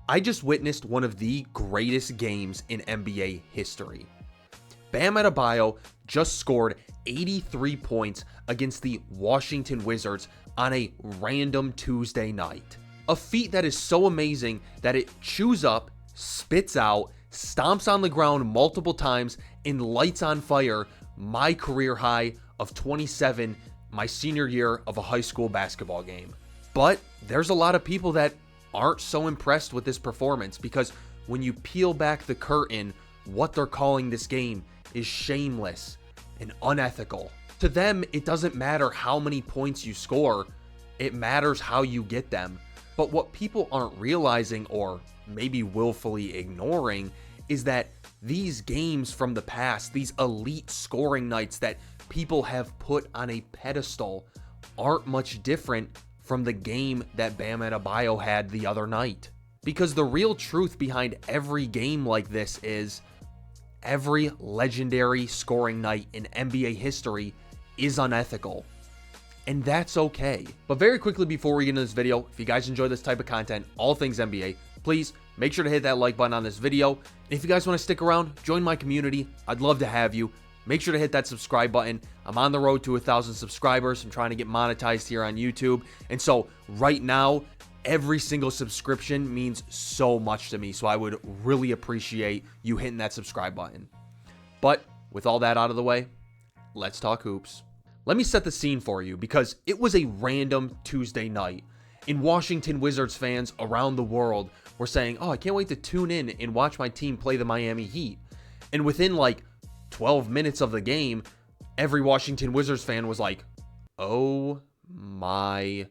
I just witnessed one of the greatest games in NBA history. Bam Adebayo just scored 83 points against the Washington Wizards on a random Tuesday night. A feat that is so amazing that it chews up, spits out, stomps on the ground multiple times, and lights on fire my career high of 27 my senior year of a high school basketball game. But there's a lot of people that aren't so impressed with this performance because when you peel back the curtain, what they're calling this game is shameless and unethical. To them, it doesn't matter how many points you score, it matters how you get them. But what people aren't realizing, or maybe willfully ignoring, is that these games from the past, these elite scoring nights that people have put on a pedestal, aren't much different from the game that Bam Adebayo had the other night. Because the real truth behind every game like this is every legendary scoring night in NBA history is unethical. And that's okay. But very quickly before we get into this video, if you guys enjoy this type of content, all things NBA, please make sure to hit that like button on this video. And if you guys want to stick around, join my community. I'd love to have you. Make sure to hit that subscribe button. I'm on the road to 1,000 subscribers. I'm trying to get monetized here on YouTube. And so right now, every single subscription means so much to me. So I would really appreciate you hitting that subscribe button. But with all that out of the way, let's talk hoops. Let me set the scene for you because it was a random Tuesday night. And Washington Wizards fans around the world were saying, oh, I can't wait to tune in and watch my team play the Miami Heat. And within like 12 minutes of the game, every Washington Wizards fan was like, oh my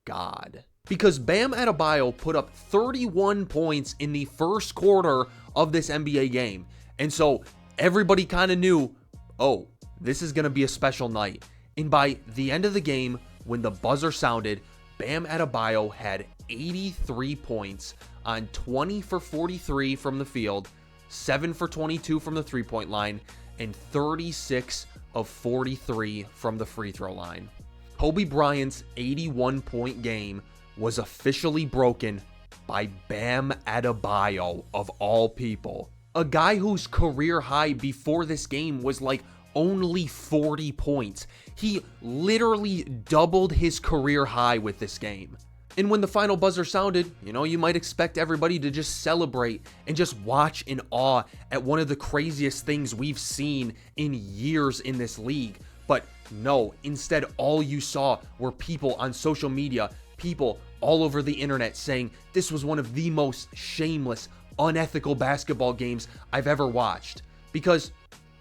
God. Because Bam Adebayo put up 31 points in the first quarter of this NBA game. And so everybody kind of knew, oh, this is going to be a special night. And by the end of the game, when the buzzer sounded, Bam Adebayo had 83 points on 20 for 43 from the field, 7 for 22 from the three-point line, and 36 of 43 from the free throw line. Kobe Bryant's 81-point game was officially broken by Bam Adebayo of all people. A guy whose career high before this game was like only 40 points. He literally doubled his career high with this game. And when the final buzzer sounded, you might expect everybody to just celebrate and just watch in awe at one of the craziest things we've seen in years in this league. But no, instead all you saw were people on social media, people all over the internet saying this was one of the most shameless, unethical basketball games I've ever watched. Because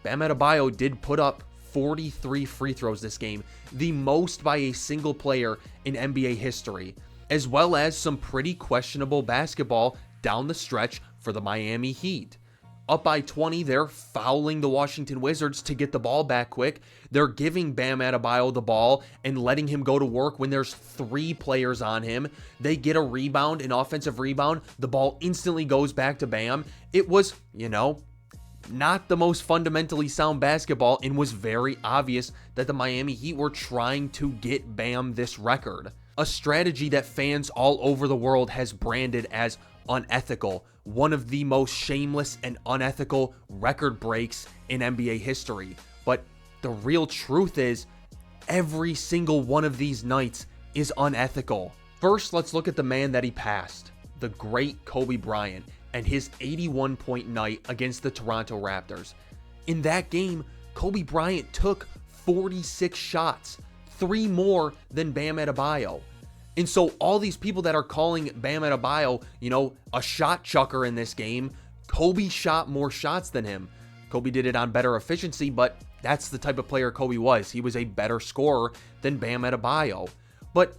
Bam Adebayo did put up 43 free throws this game, the most by a single player in NBA history, as well as some pretty questionable basketball down the stretch for the Miami Heat. Up by 20, they're fouling the Washington Wizards to get the ball back quick. They're giving Bam Adebayo the ball and letting him go to work when there's 3 players on him. They get a rebound, an offensive rebound. The ball instantly goes back to Bam. It was, not the most fundamentally sound basketball, and was very obvious that the Miami Heat were trying to get Bam this record. A strategy that fans all over the world has branded as unethical, one of the most shameless and unethical record breaks in NBA history. But the real truth is, every single one of these nights is unethical. First, let's look at the man that he passed, the great Kobe Bryant, and his 81-point night against the Toronto Raptors. In that game, Kobe Bryant took 46 shots, 3 more than Bam Adebayo. And so all these people that are calling Bam Adebayo, a shot chucker in this game, Kobe shot more shots than him. Kobe did it on better efficiency, but that's the type of player Kobe was. He was a better scorer than Bam Adebayo. But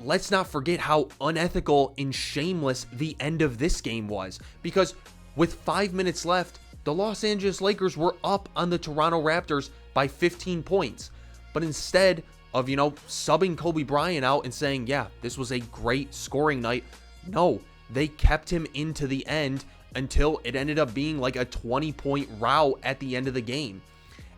let's not forget how unethical and shameless the end of this game was. Because with 5 minutes left, the Los Angeles Lakers were up on the Toronto Raptors by 15 points. But instead of, subbing Kobe Bryant out and saying, yeah, this was a great scoring night, no, they kept him into the end until it ended up being like a 20-point rout at the end of the game.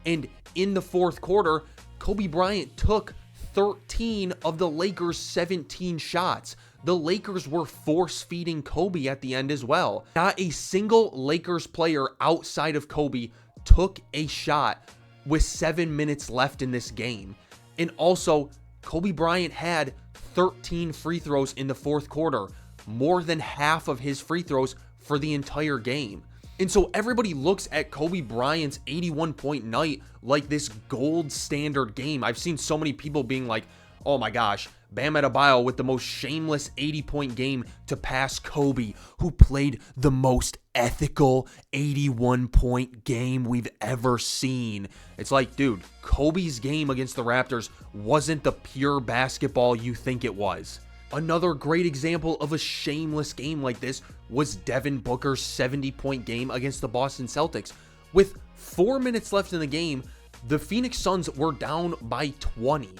And in the fourth quarter, Kobe Bryant took 13 of the Lakers' 17 shots. the Lakers were force feeding Kobe at the end as well. Not a single Lakers player outside of Kobe took a shot with 7 minutes left in this game. And also, Kobe Bryant had 13 free throws in the fourth quarter, more than half of his free throws for the entire game. And so everybody looks at Kobe Bryant's 81-point night like this gold standard game. I've seen so many people being like, oh my gosh, Bam Adebayo with the most shameless 80-point game to pass Kobe, who played the most ethical 81-point game we've ever seen. It's like, dude, Kobe's game against the Raptors wasn't the pure basketball you think it was. Another great example of a shameless game like this was Devin Booker's 70-point game against the Boston Celtics. With 4 minutes left in the game, the Phoenix Suns were down by 20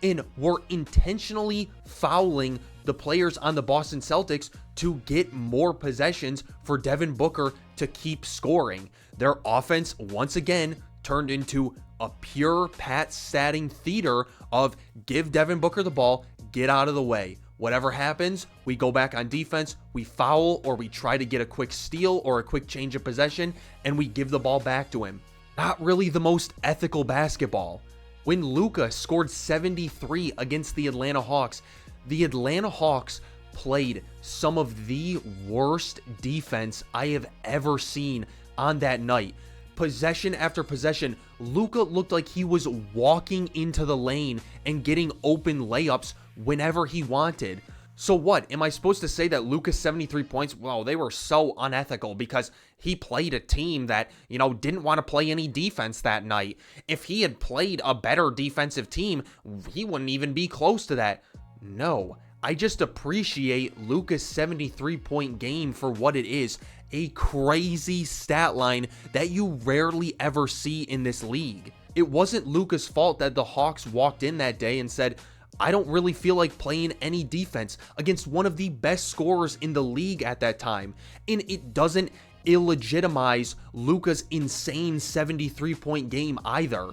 and were intentionally fouling the players on the Boston Celtics to get more possessions for Devin Booker to keep scoring. Their offense, once again, turned into a pure Pat statting theater of give Devin Booker the ball, get out of the way. Whatever happens, we go back on defense, we foul, or we try to get a quick steal or a quick change of possession, and we give the ball back to him. Not really the most ethical basketball. When Luka scored 73 against the Atlanta Hawks played some of the worst defense I have ever seen on that night. Possession after possession, Luka looked like he was walking into the lane and getting open layups whenever he wanted. So what? Am I supposed to say that Luka's 73 points, well, they were so unethical because he played a team that, didn't want to play any defense that night? If he had played a better defensive team, he wouldn't even be close to that. No, I just appreciate Luka's 73-point game for what it is. A crazy stat line that you rarely ever see in this league. It wasn't Luka's fault that the Hawks walked in that day and said, I don't really feel like playing any defense against one of the best scorers in the league at that time. And it doesn't illegitimize Luka's insane 73-point game either.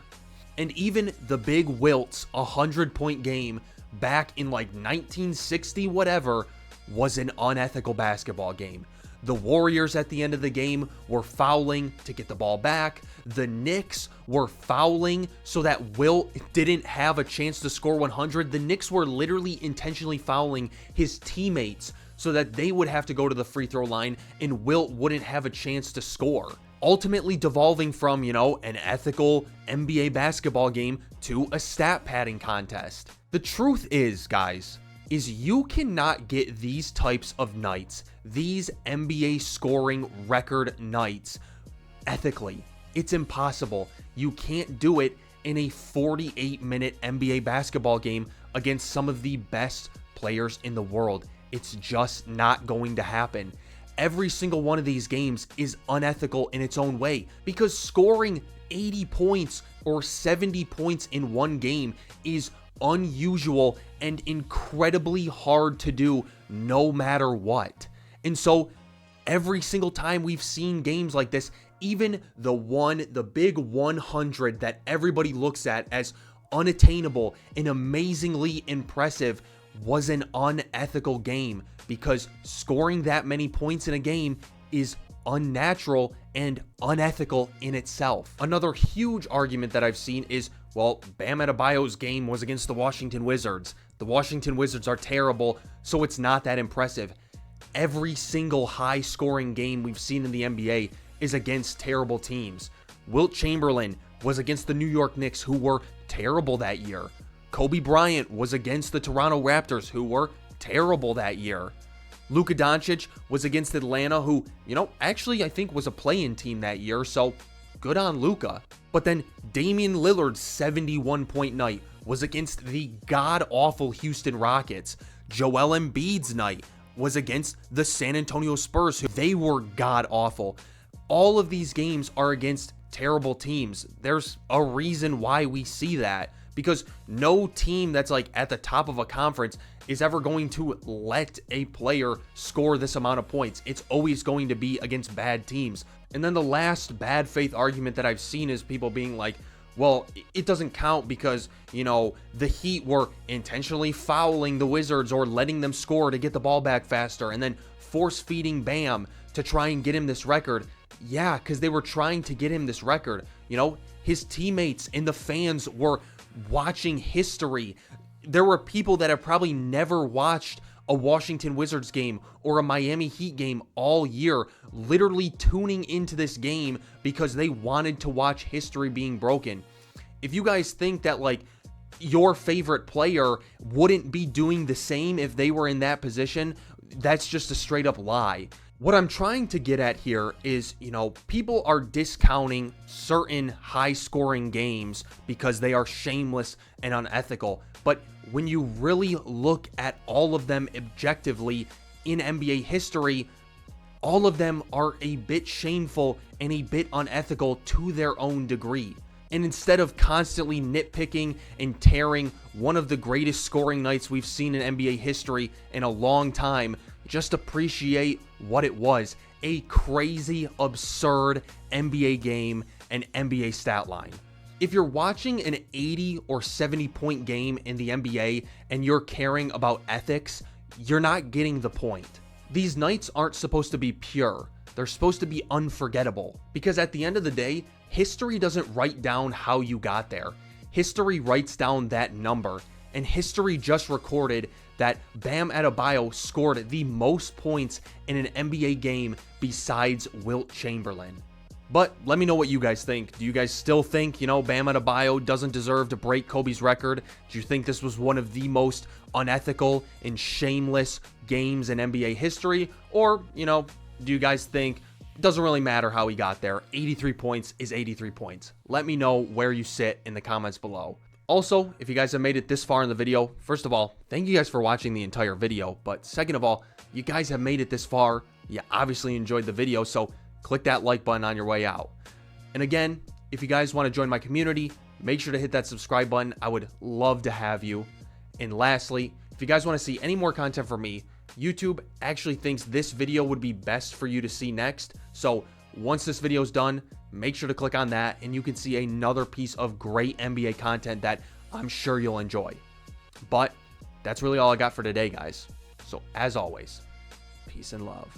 And even the big Wilt's 100-point game back in like 1960 whatever was an unethical basketball game. The Warriors at the end of the game were fouling to get the ball back. The Knicks were fouling so that Wilt didn't have a chance to score 100. The Knicks were literally intentionally fouling his teammates so that they would have to go to the free throw line and Wilt wouldn't have a chance to score. Ultimately devolving from, an ethical NBA basketball game to a stat padding contest. The truth is, guys, is you cannot get these types of nights, these NBA scoring record nights, ethically. It's impossible. You can't do it in a 48-minute NBA basketball game against some of the best players in the world. It's just not going to happen. Every single one of these games is unethical in its own way because scoring 80 points or 70 points in one game is unusual and incredibly hard to do no matter what. And so every single time we've seen games like this, even the big 100 that everybody looks at as unattainable and amazingly impressive, was an unethical game because scoring that many points in a game is unnatural and unethical in itself. Another huge argument that I've seen is, well, Bam Adebayo's game was against the Washington Wizards. The Washington Wizards are terrible, so it's not that impressive. Every single high-scoring game we've seen in the NBA is against terrible teams. Wilt Chamberlain was against the New York Knicks, who were terrible that year. Kobe Bryant was against the Toronto Raptors, who were terrible that year. Luka Doncic was against Atlanta, who, actually I think was a play-in team that year, so good on Luka. But then Damian Lillard's 71-point night was against the god-awful Houston Rockets. Joel Embiid's night was against the San Antonio Spurs, who they were god-awful. All of these games are against terrible teams. There's a reason why we see that, because no team that's like at the top of a conference is ever going to let a player score this amount of points. It's always going to be against bad teams. And then the last bad faith argument that I've seen is people being like, Well, it doesn't count because, the Heat were intentionally fouling the Wizards or letting them score to get the ball back faster and then force feeding Bam to try and get him this record. Yeah, because they were trying to get him this record. His teammates and the fans were watching history. There were people that have probably never watched a Washington Wizards game or a Miami Heat game all year, literally tuning into this game because they wanted to watch history being broken. If you guys think that your favorite player wouldn't be doing the same if they were in that position, that's just a straight up lie. What I'm trying to get at here is, people are discounting certain high scoring games because they are shameless and unethical. But when you really look at all of them objectively in NBA history, all of them are a bit shameful and a bit unethical to their own degree. And instead of constantly nitpicking and tearing one of the greatest scoring nights we've seen in NBA history in a long time, just appreciate what it was: a crazy, absurd NBA game and NBA stat line. If you're watching an 80 or 70 point game in the NBA and you're caring about ethics, you're not getting the point. These nights aren't supposed to be pure. They're supposed to be unforgettable. Because at the end of the day, history doesn't write down how you got there. History writes down that number. And history just recorded that Bam Adebayo scored the most points in an NBA game besides Wilt Chamberlain. But let me know what you guys think. Do you guys still think, Bam Adebayo doesn't deserve to break Kobe's record? Do you think this was one of the most unethical and shameless games in NBA history? Or, do you guys think it doesn't really matter how he got there? 83 points is 83 points. Let me know where you sit in the comments below. Also, if you guys have made it this far in the video, first of all, thank you guys for watching the entire video. But second of all, you guys have made it this far. You obviously enjoyed the video, so click that like button on your way out. And again, if you guys want to join my community, make sure to hit that subscribe button. I would love to have you. And lastly, if you guys want to see any more content from me, YouTube actually thinks this video would be best for you to see next. So once this video is done, make sure to click on that and you can see another piece of great NBA content that I'm sure you'll enjoy. But that's really all I got for today, guys. So as always, peace and love.